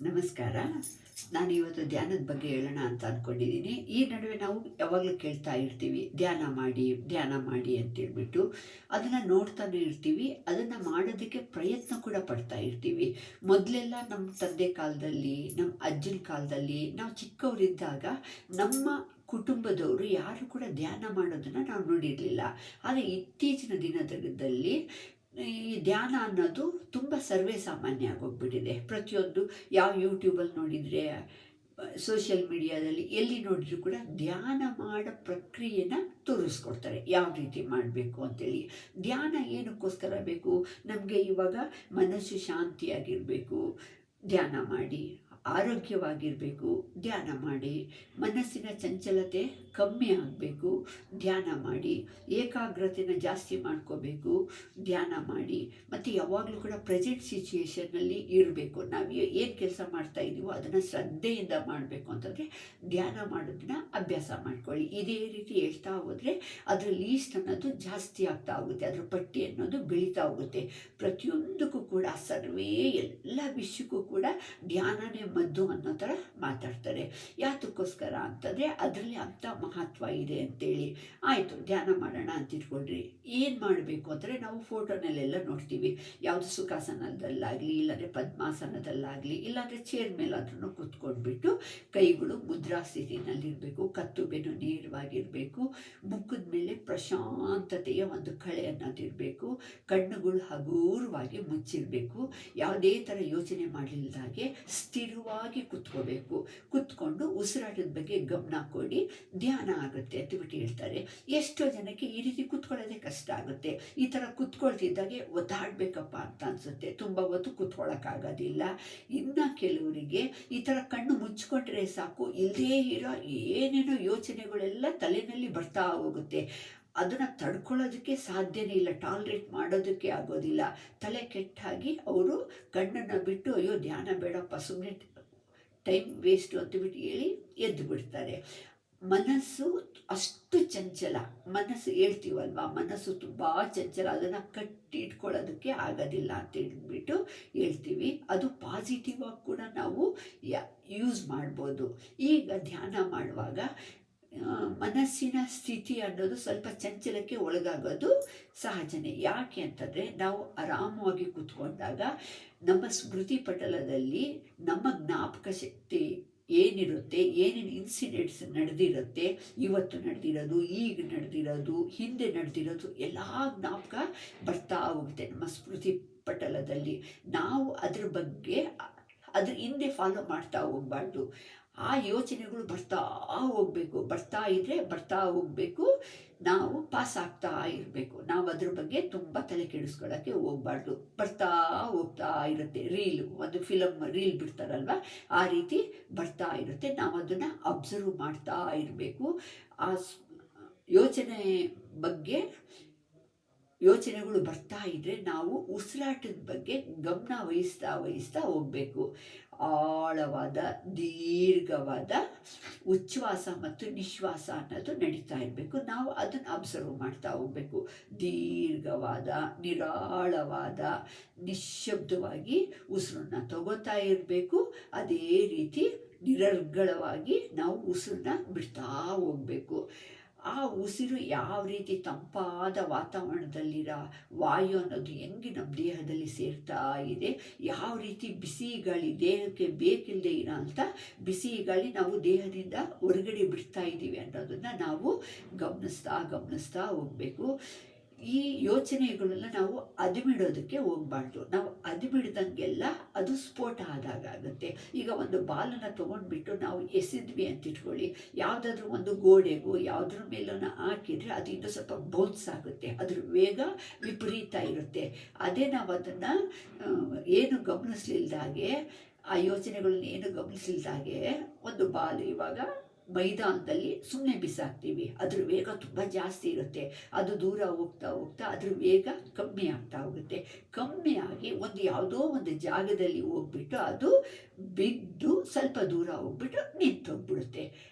ನಮಸ್ಕಾರ. ನಾನು ಇವತ್ತು ಧ್ಯಾನದ ಬಗ್ಗೆ ಹೇಳೋಣ ಅಂತ ಅಂದ್ಕೊಂಡಿದ್ದೀನಿ. ಈ ನಡುವೆ ನಾವು ಯಾವಾಗಲೂ ಕೇಳ್ತಾ ಇರ್ತೀವಿ, ಧ್ಯಾನ ಮಾಡಿ ಧ್ಯಾನ ಮಾಡಿ ಅಂತೇಳ್ಬಿಟ್ಟು. ಅದನ್ನು ನೋಡ್ತಾನೆ ಇರ್ತೀವಿ, ಅದನ್ನು ಮಾಡೋದಕ್ಕೆ ಪ್ರಯತ್ನ ಕೂಡ ಪಡ್ತಾ ಇರ್ತೀವಿ. ಮೊದಲೆಲ್ಲ ನಮ್ಮ ತಂದೆ ಕಾಲದಲ್ಲಿ, ನಮ್ಮ ಅಜ್ಜನ ಕಾಲದಲ್ಲಿ, ನಾವು ಚಿಕ್ಕವರಿದ್ದಾಗ ನಮ್ಮ ಕುಟುಂಬದವರು ಯಾರು ಕೂಡ ಧ್ಯಾನ ಮಾಡೋದನ್ನು ನಾವು ನೋಡಿರಲಿಲ್ಲ. ಆದರೆ ಇತ್ತೀಚಿನ ದಿನದಲ್ಲಿ ಈ ಧ್ಯಾನ ಅನ್ನೋದು ತುಂಬ ಸರ್ವೇ ಸಾಮಾನ್ಯ ಆಗೋಗ್ಬಿಟ್ಟಿದೆ. ಪ್ರತಿಯೊಂದು ಯಾವ ಯೂಟ್ಯೂಬಲ್ಲಿ ನೋಡಿದರೆ, ಸೋಷಿಯಲ್ ಮೀಡಿಯಾದಲ್ಲಿ ಎಲ್ಲಿ ನೋಡಿದರೂ ಕೂಡ ಧ್ಯಾನ ಮಾಡೋ ಪ್ರಕ್ರಿಯೆನ ತೋರಿಸ್ಕೊಡ್ತಾರೆ, ಯಾವ ರೀತಿ ಮಾಡಬೇಕು ಅಂತೇಳಿ. ಧ್ಯಾನ ಏನಕ್ಕೋಸ್ಕರ ಬೇಕು? ನಮಗೆ ಇವಾಗ ಮನಸ್ಸು ಶಾಂತಿಯಾಗಿರಬೇಕು, ಧ್ಯಾನ ಮಾಡಿ. ಆರೋಗ್ಯವಾಗಿರಬೇಕು, ಧ್ಯಾನ ಮಾಡಿ. ಮನಸ್ಸಿನ ಚಂಚಲತೆ ಕಮ್ಮಿ ಆಗಬೇಕು, ಧ್ಯಾನ ಮಾಡಿ. ಏಕಾಗ್ರತೆನ ಜಾಸ್ತಿ ಮಾಡ್ಕೋಬೇಕು, ಧ್ಯಾನ ಮಾಡಿ. ಮತ್ತು ಯಾವಾಗಲೂ ಕೂಡ ಪ್ರೆಸೆಂಟ್ ಸಿಚುಯೇಷನ್ನಲ್ಲಿ ಇರಬೇಕು. ನಾವು ಏನು ಕೆಲಸ ಮಾಡ್ತಾ ಇದ್ದೀವೋ ಅದನ್ನು ಶ್ರದ್ಧೆಯಿಂದ ಮಾಡಬೇಕು ಅಂತಂದರೆ ಧ್ಯಾನ ಮಾಡೋದನ್ನ ಅಭ್ಯಾಸ ಮಾಡ್ಕೊಳ್ಳಿ. ಇದೇ ರೀತಿ ಹೇಳ್ತಾ ಹೋದರೆ ಅದರ ಲೀಸ್ಟ್ ಅನ್ನೋದು ಜಾಸ್ತಿ ಆಗ್ತಾ ಹೋಗುತ್ತೆ, ಅದರ ಪಟ್ಟಿ ಅನ್ನೋದು ಬೆಳೀತಾ ಹೋಗುತ್ತೆ. ಪ್ರತಿಯೊಂದಕ್ಕೂ ಕೂಡ ಸರ್ವೇ ಎಲ್ಲ ವಿಷಯಕ್ಕೂ ಕೂಡ ಧ್ಯಾನನೇ ಮದ್ದು ಅನ್ನೋ ಥರ ಮಾತಾಡ್ತಾರೆ. ಯಾತಕ್ಕೋಸ್ಕರ ಅಂತಂದರೆ ಅದರಲ್ಲಿ ಅಂಥ ಮಹತ್ವ ಇದೆ ಅಂತೇಳಿ. ಆಯಿತು, ಧ್ಯಾನ ಮಾಡೋಣ ಅಂತ ಇಟ್ಕೊಳ್ರಿ. ಏನು ಮಾಡಬೇಕು ಅಂದರೆ, ನಾವು ಫೋಟೋನಲ್ಲೆಲ್ಲ ನೋಡ್ತೀವಿ, ಯಾವುದು ಸುಖಾಸನದಲ್ಲಾಗಲಿ, ಇಲ್ಲಾಂದರೆ ಪದ್ಮಾಸನದಲ್ಲಾಗಲಿ, ಇಲ್ಲಾಂದರೆ ಚೇರ್ ಮೇಲಾದ್ರೂ ಕೂತ್ಕೊಂಡ್ಬಿಟ್ಟು ಕೈಗಳು ಮುದ್ರಾ ಸ್ಥಿತಿನಲ್ಲಿರಬೇಕು, ಕತ್ತು ಬೆನ್ನು ನೇರವಾಗಿರಬೇಕು, ಮುಖದ ಮೇಲೆ ಪ್ರಶಾಂತತೆಯ ಒಂದು ಕಳೆ ಅನ್ನೋದಿರಬೇಕು, ಕಣ್ಣುಗಳು ಹಗೂರವಾಗಿ ಮುಚ್ಚಿರಬೇಕು, ಯಾವುದೇ ಥರ ಯೋಚನೆ ಮಾಡಲಿಲ್ಲದಾಗೆ ಸ್ಥಿರವಾಗಿ ಕೂತ್ಕೋಬೇಕು. ಕೂತ್ಕೊಂಡು ಉಸಿರಾಟದ ಬಗ್ಗೆ ಗಮನ ಕೊಡಿ, ಧ್ಯಾನ ಆಗುತ್ತೆ ಅಂತಬಿಟ್ಟು ಹೇಳ್ತಾರೆ. ಎಷ್ಟೋ ಜನಕ್ಕೆ ಈ ರೀತಿ ಕೂತ್ಕೊಳ್ಳೋದೇ ಕಷ್ಟ ಆಗುತ್ತೆ. ಈ ಥರ ಕೂತ್ಕೊಳ್ತಿದ್ದಾಗೆ ಒದ್ದಾಡಬೇಕಪ್ಪ ಅಂತ ಅನಿಸುತ್ತೆ, ತುಂಬ ಹೊತ್ತು ಕೂತ್ಕೊಳ್ಳೋಕ್ಕಾಗೋದಿಲ್ಲ. ಇನ್ನು ಕೆಲವರಿಗೆ ಈ ಥರ ಕಣ್ಣು ಮುಚ್ಕೊಂಡ್ರೆ ಸಾಕು, ಇಲ್ಲದೇ ಇರೋ ಏನೇನೋ ಯೋಚನೆಗಳೆಲ್ಲ ತಲೆಯಲ್ಲಿ ಬರ್ತಾ ಹೋಗುತ್ತೆ. ಅದನ್ನು ತಡ್ಕೊಳ್ಳೋದಕ್ಕೆ ಸಾಧ್ಯನೇ ಇಲ್ಲ, ಟಾಲ್ರೇಟ್ ಮಾಡೋದಕ್ಕೆ ಆಗೋದಿಲ್ಲ. ತಲೆ ಕೆಟ್ಟಾಗಿ ಅವರು ಕಣ್ಣನ್ನು ಬಿಟ್ಟು, ಅಯ್ಯೋ ಧ್ಯಾನ ಬೇಡಪ್ಪ, ಸುಮ್ಮನೆ ಟೈಮ್ ವೇಸ್ಟು ಅಂತಬಿಟ್ಟು ಹೇಳಿ ಎದ್ದು ಬಿಡ್ತಾರೆ. ಮನಸ್ಸು ಅಷ್ಟು ಚಂಚಲ, ಮನಸ್ಸು ಹೇಳ್ತೀವಲ್ವ, ಮನಸ್ಸು ತುಂಬ ಚಂಚಲ, ಅದನ್ನು ಕಟ್ಟಿಟ್ಕೊಳ್ಳೋದಕ್ಕೆ ಆಗೋದಿಲ್ಲ ಅಂತ ಹೇಳ್ಬಿಟ್ಟು ಹೇಳ್ತೀವಿ. ಅದು ಪಾಸಿಟಿವ್ ಆಗಿ ಕೂಡ ನಾವು ಯೂಸ್ ಮಾಡ್ಬೋದು. ಈಗ ಧ್ಯಾನ ಮಾಡುವಾಗ ಮನಸ್ಸಿನ ಸ್ಥಿತಿ ಅನ್ನೋದು ಸ್ವಲ್ಪ ಚಂಚಲಕ್ಕೆ ಒಳಗಾಗೋದು ಸಹಜನೇ. ಯಾಕೆ ಅಂತಂದರೆ, ನಾವು ಆರಾಮವಾಗಿ ಕೂತ್ಕೊಂಡಾಗ ನಮ್ಮ ಸ್ಮೃತಿ ಪಟಲದಲ್ಲಿ ನಮ್ಮ ಜ್ಞಾಪಕ ಶಕ್ತಿ ಏನಿರುತ್ತೆ, ಏನೇನು ಇನ್ಸಿಡೆಂಟ್ಸ್ ನಡೆದಿರುತ್ತೆ, ಇವತ್ತು ನಡೆದಿರೋದು, ಈಗ ನಡೆದಿರೋದು, ಹಿಂದೆ ನಡೆದಿರೋದು ಎಲ್ಲ ಜ್ಞಾಪಕ ಬರ್ತಾ ಹೋಗುತ್ತೆ ನಮ್ಮ ಸ್ಮೃತಿ ಪಟಲದಲ್ಲಿ. ನಾವು ಅದ್ರ ಬಗ್ಗೆ ಅದ್ರ ಹಿಂದೆ ಫಾಲೋ ಮಾಡ್ತಾ ಹೋಗ್ಬಾರ್ದು. ಆ ಯೋಚನೆಗಳು ಬರ್ತಾ ಹೋಗಬೇಕು, ಬರ್ತಾ ಹೋಗಬೇಕು. ನಾವು ಪಾಸ್ ಆಗ್ತಾ ಇರಬೇಕು. ನಾವು ಅದ್ರ ಬಗ್ಗೆ ತುಂಬ ತಲೆ ಕೆಡಿಸ್ಕೊಳ್ಳೋಕ್ಕೆ ಹೋಗ್ಬಾರ್ದು. ಬರ್ತಾ ಹೋಗ್ತಾ ಇರುತ್ತೆ. ಒಂದು ಫಿಲಮ್ ರೀಲ್ ಬಿಡ್ತಾರಲ್ವ, ಆ ರೀತಿ ಬರ್ತಾ ಇರುತ್ತೆ. ನಾವು ಅದನ್ನು ಅಬ್ಸರ್ವ್ ಮಾಡ್ತಾ ಇರಬೇಕು. ಆ ಯೋಚನೆ ಬಗ್ಗೆ ಯೋಚನೆಗಳು ಬರ್ತಾ ಇದ್ದರೆ ನಾವು ಉಸಿರಾಟದ ಬಗ್ಗೆ ಗಮನ ವಹಿಸ್ತಾ ಹೋಗಬೇಕು. ಆಳವಾದ ದೀರ್ಘವಾದ ಉಚ್ಛ್ವಾಸ ಮತ್ತು ನಿಶ್ವಾಸ ಅನ್ನೋದು ನಡೀತಾ ಇರಬೇಕು. ನಾವು ಅದನ್ನು ಅಬ್ಸರ್ವ್ ಮಾಡ್ತಾ ಹೋಗಬೇಕು. ದೀರ್ಘವಾದ ನಿರಾಳವಾದ ನಿಶ್ಶಬ್ದವಾಗಿ ಉಸಿರನ್ನ ತಗೋತಾ ಇರಬೇಕು. ಅದೇ ರೀತಿ ನಿರರ್ಗಳವಾಗಿ ನಾವು ಉಸಿರನ್ನ ಬಿಡ್ತಾ ಹೋಗಬೇಕು. ಆ ಉಸಿರು ಯಾವ ರೀತಿ ತಂಪಾದ ವಾತಾವರಣದಲ್ಲಿರೋ ವಾಯು ಅನ್ನೋದು ಹೆಂಗೆ ನಮ್ಮ ದೇಹದಲ್ಲಿ ಸೇರ್ತಾ ಇದೆ, ಯಾವ ರೀತಿ ಬಿಸಿ ಗಾಳಿ ದೇಹಕ್ಕೆ ಬೇಕಿಲ್ಲದೆ ಇರೋ ಅಂಥ ಬಿಸಿ ಗಾಳಿ ನಾವು ದೇಹದಿಂದ ಹೊರಗಡೆ ಬಿಡ್ತಾ ಇದ್ದೀವಿ ಅನ್ನೋದನ್ನು ನಾವು ಗಮನಿಸ್ತಾ ಹೋಗಬೇಕು. ಈ ಯೋಚನೆಗಳನ್ನ ನಾವು ಅದುಮಿಡೋದಕ್ಕೆ ಹೋಗ್ಬಾರ್ದು. ನಾವು ಅದುಮಿಡ್ದಂಗೆಲ್ಲ ಅದು ಸ್ಫೋಟ ಆಗುತ್ತೆ. ಈಗ ಒಂದು ಬಾಲನ್ನು ತೊಗೊಂಡ್ಬಿಟ್ಟು ನಾವು ಎಸೆದ್ವಿ ಅಂತ ಇಟ್ಕೊಳ್ಳಿ, ಯಾವುದಾದ್ರೂ ಒಂದು ಗೋಡೆಗೂ ಯಾವುದ್ರ ಮೇಲೂ ಹಾಕಿದರೆ ಅದು ಇನ್ನೂ ಸ್ವಲ್ಪ ಬೌನ್ಸ್ ಆಗುತ್ತೆ, ಅದ್ರ ವೇಗ ವಿಪರೀತ ಇರುತ್ತೆ. ಅದೇ ನಾವು ಅದನ್ನು ಏನು ಗಮನಿಸ್ಲಿಲ್ದಾಗೆ, ಆ ಯೋಚನೆಗಳನ್ನ ಏನು ಗಮನಿಸ್ಲಿಲ್ದಾಗೆ ಒಂದು ಬಾಲ್ ಇವಾಗ ಮೈದಾನದಲ್ಲಿ ಸುಮ್ಮನೆ ಬಿಸಾಕ್ತೀವಿ, ಅದ್ರ ವೇಗ ತುಂಬ ಜಾಸ್ತಿ ಇರುತ್ತೆ. ಅದು ದೂರ ಹೋಗ್ತಾ ಅದ್ರ ವೇಗ ಕಮ್ಮಿ ಆಗ್ತಾ ಹೋಗುತ್ತೆ. ಕಮ್ಮಿಯಾಗಿ ಯಾವುದೋ ಒಂದು ಜಾಗದಲ್ಲಿ ಹೋಗ್ಬಿಟ್ಟು ಅದು ಬಿದ್ದು ಸ್ವಲ್ಪ ದೂರ ಹೋಗ್ಬಿಟ್ಟು ನಿಂತೋಗ್ಬಿಡುತ್ತೆ.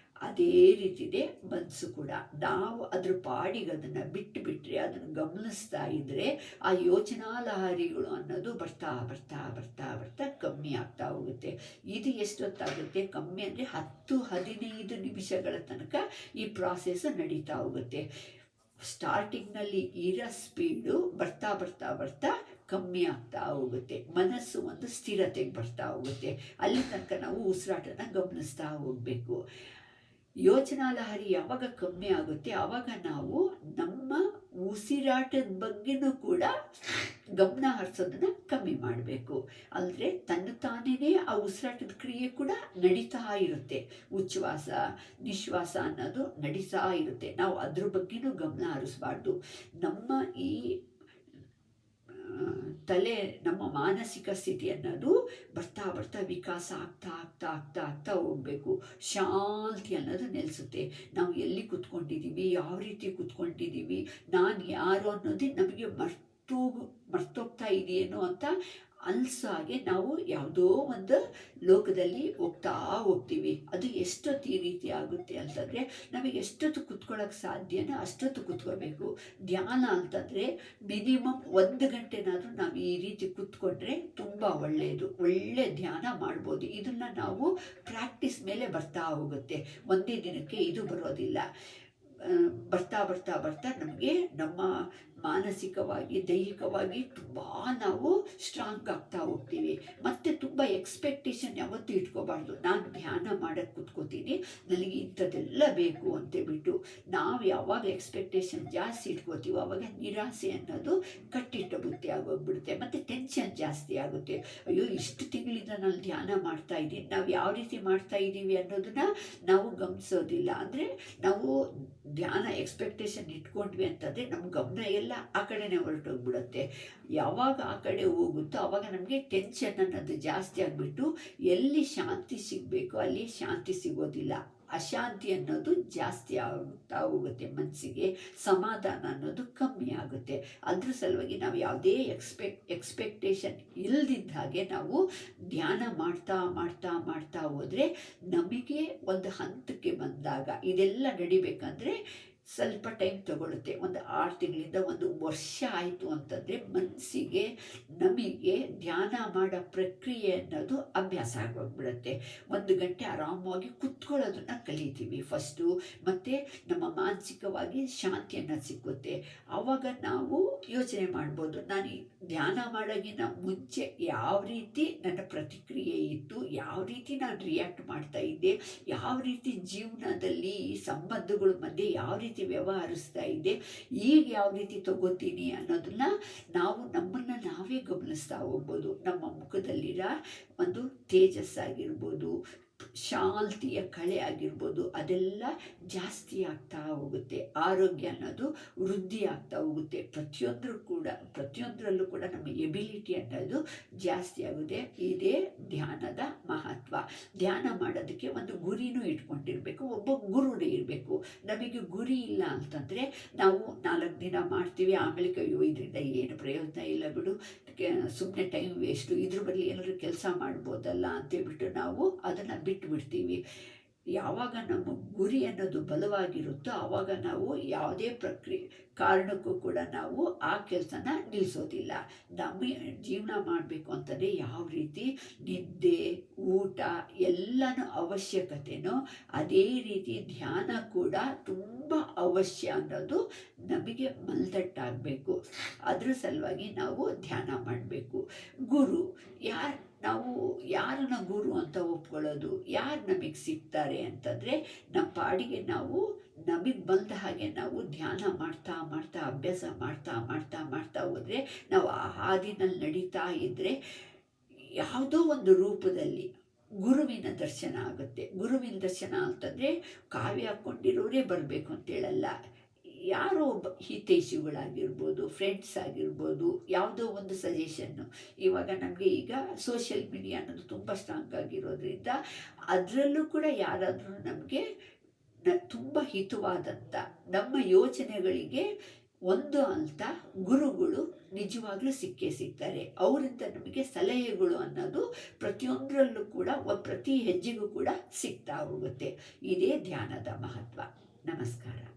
ಅದೇ ರೀತಿಯೇ ಮನಸ್ಸು ಕೂಡ. ನಾವು ಅದ್ರ ಪಾಡಿಗೆ ಅದನ್ನು ಬಿಟ್ಟು ಬಿಟ್ಟರೆ, ಅದನ್ನು ಗಮನಿಸ್ತಾ ಇದ್ದರೆ ಆ ಯೋಚನಾ ಲಹರಿಗಳು ಅನ್ನೋದು ಬರ್ತಾ ಬರ್ತಾ ಬರ್ತಾ ಬರ್ತಾ ಕಮ್ಮಿ ಆಗ್ತಾ ಹೋಗುತ್ತೆ. ಇದು ಎಷ್ಟೊತ್ತಾಗುತ್ತೆ? ಕಮ್ಮಿ ಅಂದರೆ 10-15 ನಿಮಿಷಗಳ ತನಕ ಈ ಪ್ರಾಸೆಸ್ ನಡೀತಾ ಹೋಗುತ್ತೆ. ಸ್ಟಾರ್ಟಿಂಗ್ನಲ್ಲಿ ಇರೋ ಸ್ಪೀಡು ಬರ್ತಾ ಬರ್ತಾ ಬರ್ತಾ ಕಮ್ಮಿ ಆಗ್ತಾ ಹೋಗುತ್ತೆ. ಮನಸ್ಸು ಒಂದು ಸ್ಥಿರತೆಗೆ ಬರ್ತಾ ಹೋಗುತ್ತೆ. ಅಲ್ಲಿ ತನಕ ನಾವು ಉಸಿರಾಟನ ಗಮನಿಸ್ತಾ ಹೋಗಬೇಕು. ಯೋಚನಾ ಲಹರಿ ಯಾವಾಗ ಕಮ್ಮಿ ಆಗುತ್ತೆ ಆವಾಗ ನಾವು ನಮ್ಮ ಉಸಿರಾಟದ ಬಗ್ಗೆನೂ ಕೂಡ ಗಮನ ಹರಿಸೋದನ್ನು ಕಮ್ಮಿ ಮಾಡಬೇಕು. ಅಂದರೆ ತನ್ನ ತಾನೇ ಆ ಉಸಿರಾಟದ ಕ್ರಿಯೆ ಕೂಡ ನಡೀತಾ ಇರುತ್ತೆ. ಉಚ್ಛ್ವಾಸ ನಿಶ್ವಾಸ ಅನ್ನೋದು ನಡೀತಾ ಇರುತ್ತೆ. ನಾವು ಅದ್ರ ಬಗ್ಗೆನೂ ಗಮನ ಹರಿಸಬಾರ್ದು. ನಮ್ಮ ಈ ತಲೆ, ನಮ್ಮ ಮಾನಸಿಕ ಸ್ಥಿತಿ ಅನ್ನೋದು ಬರ್ತಾ ಬರ್ತಾ ವಿಕಾಸ ಆಗ್ತಾ ಆಗ್ತಾ ಆಗ್ತಾ ಆಗ್ತಾ ಹೋಗಬೇಕು. ಶಾಂತಿ ಅನ್ನೋದು ನೆಲೆಸುತ್ತೆ. ನಾವು ಎಲ್ಲಿ ಕೂತ್ಕೊಂಡಿದ್ದೀವಿ, ಯಾವ ರೀತಿ ಕೂತ್ಕೊಂಡಿದ್ದೀವಿ, ನಾನು ಯಾರು ಅನ್ನೋದೇ ನಮಗೆ ಮರ್ತೋಗ್ತಾ ಇದೆಯೇನೋ ಅಂತ ಅನ್ಸೋ ಹಾಗೆ ನಾವು ಯಾವುದೋ ಒಂದು ಲೋಕದಲ್ಲಿ ಹೋಗ್ತೀವಿ. ಅದು ಎಷ್ಟೊತ್ತು ಈ ರೀತಿ ಆಗುತ್ತೆ ಅಂತಂದರೆ, ನಮಗೆ ಎಷ್ಟೊತ್ತು ಕೂತ್ಕೊಳ್ಳೋಕೆ ಸಾಧ್ಯನೋ ಅಷ್ಟೊತ್ತು ಕೂತ್ಕೋಬೇಕು. ಧ್ಯಾನ ಅಂತಂದರೆ ಮಿನಿಮಮ್ 1 ಗಂಟೆನಾದರೂ ನಾವು ಈ ರೀತಿ ಕೂತ್ಕೊಂಡ್ರೆ ತುಂಬ ಒಳ್ಳೆ ಧ್ಯಾನ ಮಾಡ್ಬೋದು. ಇದನ್ನು ನಾವು ಪ್ರಾಕ್ಟೀಸ್ ಮೇಲೆ ಬರ್ತಾ ಹೋಗುತ್ತೆ. ಒಂದೇ ದಿನಕ್ಕೆ ಇದು ಬರೋದಿಲ್ಲ. ಬರ್ತಾ ಬರ್ತಾ ಬರ್ತಾ ನಮಗೆ ನಮ್ಮ ಮಾನಸಿಕವಾಗಿ ದೈಹಿಕವಾಗಿ ತುಂಬ ನಾವು ಸ್ಟ್ರಾಂಗ್ ಆಗ್ತಾ ಹೋಗ್ತೀವಿ. ಮತ್ತು ತುಂಬ ಎಕ್ಸ್ಪೆಕ್ಟೇಷನ್ ಯಾವತ್ತೂ ಇಟ್ಕೋಬಾರ್ದು. ನಾನು ಧ್ಯಾನ ಮಾಡೋಕ್ಕೆ ಕೂತ್ಕೋತೀನಿ, ನನಗೆ ಇಂಥದ್ದೆಲ್ಲ ಬೇಕು ಅಂತೇಳ್ಬಿಟ್ಟು ನಾವು ಯಾವಾಗ ಎಕ್ಸ್ಪೆಕ್ಟೇಷನ್ ಜಾಸ್ತಿ ಇಟ್ಕೋತೀವೋ ಆವಾಗ ನಿರಾಸೆ ಅನ್ನೋದು ಕಟ್ಟಿಟ್ಟ ಬುತ್ತಿ ಆಗೋಗ್ಬಿಡುತ್ತೆ. ಮತ್ತು ಟೆನ್ಷನ್ ಜಾಸ್ತಿ ಆಗುತ್ತೆ. ಅಯ್ಯೋ, ಇಷ್ಟು ತಿಂಗಳಿಂದ ನಾನು ಧ್ಯಾನ ಮಾಡ್ತಾ ಇದ್ದೀನಿ, ನಾವು ಯಾವ ರೀತಿ ಮಾಡ್ತಾ ಇದ್ದೀವಿ ಅನ್ನೋದನ್ನು ನಾವು ಗಮನಿಸೋದಿಲ್ಲ. ಅಂದರೆ ನಾವು ಧ್ಯಾನ ಎಕ್ಸ್ಪೆಕ್ಟೇಷನ್ ಇಟ್ಕೊಂಡ್ವಿ ಅಂತಂದರೆ ನಮ್ಮ ಗಮನ ಎಲ್ಲ ಆ ಕಡೆನೇ ಹೊರಟೋಗ್ಬಿಡುತ್ತೆ. ಯಾವಾಗ ಆ ಕಡೆ ಹೋಗುತ್ತೋ ಆವಾಗ ನಮಗೆ ಟೆನ್ಷನ್ ಅನ್ನೋದು ಜಾಸ್ತಿ ಆಗಿಬಿಟ್ಟು ಎಲ್ಲಿ ಶಾಂತಿ ಸಿಗಬೇಕು ಅಲ್ಲಿ ಶಾಂತಿ ಸಿಗೋದಿಲ್ಲ. ಅಶಾಂತಿ ಅನ್ನೋದು ಜಾಸ್ತಿ ಆಗುತ್ತಾ ಹೋಗುತ್ತೆ. ಮನಸ್ಸಿಗೆ ಸಮಾಧಾನ ಅನ್ನೋದು ಕಮ್ಮಿ ಆಗುತ್ತೆ. ಅದ್ರ ಸಲುವಾಗಿ ನಾವು ಯಾವುದೇ ಎಕ್ಸ್ಪೆಕ್ಟೇಷನ್ ಇಲ್ದಿದ್ದ ಹಾಗೆ ನಾವು ಧ್ಯಾನ ಮಾಡ್ತಾ ಮಾಡ್ತಾ ಮಾಡ್ತಾ ಹೋದರೆ ನಮಗೆ ಒಂದು ಹಂತಕ್ಕೆ ಬಂದಾಗ ಇದೆಲ್ಲ ನಡಿಬೇಕಂದ್ರೆ ಸ್ವಲ್ಪ ಟೈಮ್ ತಗೊಳುತ್ತೆ. ಒಂದು 6 ತಿಂಗಳಿಂದ 1 ವರ್ಷ ಆಯಿತು ಅಂತಂದರೆ ಮನಸ್ಸಿಗೆ ನಮಗೆ ಧ್ಯಾನ ಮಾಡೋ ಪ್ರಕ್ರಿಯೆ ಅನ್ನೋದು ಅಭ್ಯಾಸ ಆಗೋಗ್ಬಿಡುತ್ತೆ. 1 ಗಂಟೆ ಆರಾಮವಾಗಿ ಕುತ್ಕೊಳ್ಳೋದನ್ನು ಕಲಿತೀವಿ ಫಸ್ಟು. ಮತ್ತು ನಮ್ಮ ಮಾನಸಿಕವಾಗಿ ಶಾಂತಿ ಅನ್ನೋದು ಸಿಕ್ಕುತ್ತೆ. ಆವಾಗ ನಾವು ಯೋಚನೆ ಮಾಡ್ಬೋದು, ನಾನು ಧ್ಯಾನ ಮಾಡೋಕ್ಕಿಂತ ಮುಂಚೆ ಯಾವ ರೀತಿ ನನ್ನ ಪ್ರತಿಕ್ರಿಯೆ ಇತ್ತು, ಯಾವ ರೀತಿ ನಾನು ರಿಯಾಕ್ಟ್ ಮಾಡ್ತಾ ಇದ್ದೆ, ಯಾವ ರೀತಿ ಜೀವನದಲ್ಲಿ ಸಂಬಂಧಗಳ ಮಧ್ಯೆ ಯಾವ ರೀತಿ ವ್ಯವಹರಿಸ್ತಾ ಇದ್ದೆ, ಈಗ ಯಾವ ರೀತಿ ತಗೋತೀನಿ ಅನ್ನೋದನ್ನ ನಾವು ನಮ್ಮನ್ನು ನಾವೇ ಗಮನಿಸ್ತಾ ಹೋಗ್ಬೋದು. ನಮ್ಮ ಮುಖದಲ್ಲಿರೋ ಒಂದು ತೇಜಸ್ಸಾಗಿರ್ಬೋದು, ಶಾಂತಿಯ ಕಳೆ ಆಗಿರ್ಬೋದು, ಅದೆಲ್ಲ ಜಾಸ್ತಿ ಆಗ್ತಾ ಹೋಗುತ್ತೆ. ಆರೋಗ್ಯ ಅನ್ನೋದು ವೃದ್ಧಿ ಆಗ್ತಾ ಹೋಗುತ್ತೆ. ಪ್ರತಿಯೊಂದರಲ್ಲೂ ಕೂಡ ನಮ್ಮ ಎಬಿಲಿಟಿ ಅನ್ನೋದು ಜಾಸ್ತಿ ಆಗುತ್ತೆ. ಇದೇ ಧ್ಯಾನದ ಮಹತ್ವ. ಧ್ಯಾನ ಮಾಡೋದಕ್ಕೆ ಒಂದು ಗುರಿನೂ ಇಟ್ಕೊಂಡಿರಬೇಕು, ಒಬ್ಬ ಗುರುನೇ ಇರಬೇಕು. ನಮಗೆ ಗುರಿ ಇಲ್ಲ ಅಂತಂದರೆ ನಾವು 4 ದಿನ ಮಾಡ್ತೀವಿ, ಆಮೇಲೆ ಇದರಿಂದ ಏನು ಪ್ರಯೋಜನ ಇಲ್ಲ ಬಿಡು, ಸುಮ್ಮನೆ ಟೈಮ್ ವೇಸ್ಟು, ಇದ್ರ ಬದಲು ಏನಾದರೂ ಕೆಲಸ ಮಾಡ್ಬೋದಲ್ಲ ಅಂತೇಳ್ಬಿಟ್ಟು ನಾವು ಅದನ್ನು ಬಿಟ್ಬಿಡ್ತೀವಿ. ಯಾವಾಗ ನಮ್ಮ ಗುರಿ ಅನ್ನೋದು ಬಲವಾಗಿರುತ್ತೋ ಆವಾಗ ನಾವು ಯಾವುದೇ ಕಾರಣಕ್ಕೂ ಕೂಡ ನಾವು ಆ ಕೆಲಸನ ನಿಲ್ಲಿಸೋದಿಲ್ಲ. ನಮ್ಮ ಜೀವನ ಮಾಡಬೇಕು ಅಂತಂದರೆ ಯಾವ ರೀತಿ ನಿದ್ದೆ, ಊಟ ಎಲ್ಲನೂ ಅವಶ್ಯಕತೆನೋ ಅದೇ ರೀತಿ ಧ್ಯಾನ ಕೂಡ ತುಂಬ ಅವಶ್ಯ ಅನ್ನೋದು ನಮಗೆ ಮನದಟ್ಟಾಗಬೇಕು. ಅದ್ರ ಸಲುವಾಗಿ ನಾವು ಧ್ಯಾನ ಮಾಡಬೇಕು. ಗುರು ನಾವು ಯಾರನ್ನ ಗುರು ಅಂತ ಒಪ್ಕೊಳ್ಳೋದು, ಯಾರು ನಮಗೆ ಸಿಗ್ತಾರೆ ಅಂತಂದರೆ ನಮ್ಮ ಪಾಡಿಗೆ ನಾವು ನಮಗೆ ಬಂದ ಹಾಗೆ ನಾವು ಧ್ಯಾನ ಮಾಡ್ತಾ ಮಾಡ್ತಾ ಅಭ್ಯಾಸ ಮಾಡ್ತಾ ಮಾಡ್ತಾ ಮಾಡ್ತಾ ಹೋದರೆ, ನಾವು ಆ ಹಾದಿನಲ್ಲಿ ನಡೀತಾ ಇದ್ದರೆ ಯಾವುದೋ ಒಂದು ರೂಪದಲ್ಲಿ ಗುರುವಿನ ದರ್ಶನ ಆಗುತ್ತೆ. ಗುರುವಿನ ದರ್ಶನ ಅಂತಂದರೆ ಕಾವ್ಯ ಹಾಕ್ಕೊಂಡಿರೋರೇ ಬರಬೇಕು ಅಂತೇಳಲ್ಲ, ಯಾರೋ ಒಬ್ಬ ಹಿತೈಷಿಗಳಾಗಿರ್ಬೋದು, ಫ್ರೆಂಡ್ಸ್ ಆಗಿರ್ಬೋದು, ಯಾವುದೋ ಒಂದು ಸಜೆಷನ್ನು. ಇವಾಗ ನಮಗೆ ಈಗ ಸೋಷಿಯಲ್ ಮೀಡಿಯಾ ಅನ್ನೋದು ತುಂಬ ಸ್ಟ್ರಾಂಗ್ ಆಗಿರೋದ್ರಿಂದ ಅದರಲ್ಲೂ ಕೂಡ ಯಾರಾದರೂ ನಮಗೆ ತುಂಬ ಹಿತವಾದಂಥ ನಮ್ಮ ಯೋಚನೆಗಳಿಗೆ ಒಂದು ಅಂತ ಗುರುಗಳು ನಿಜವಾಗ್ಲೂ ಸಿಕ್ಕೇ ಸಿಗ್ತಾರೆ. ಅವರಿಂದ ನಮಗೆ ಸಲಹೆಗಳು ಅನ್ನೋದು ಪ್ರತಿಯೊಂದರಲ್ಲೂ ಕೂಡ ಪ್ರತಿ ಹೆಜ್ಜೆಗೂ ಕೂಡ ಸಿಗ್ತಾ ಹೋಗುತ್ತೆ. ಇದೇ ಧ್ಯಾನದ ಮಹತ್ವ. ನಮಸ್ಕಾರ.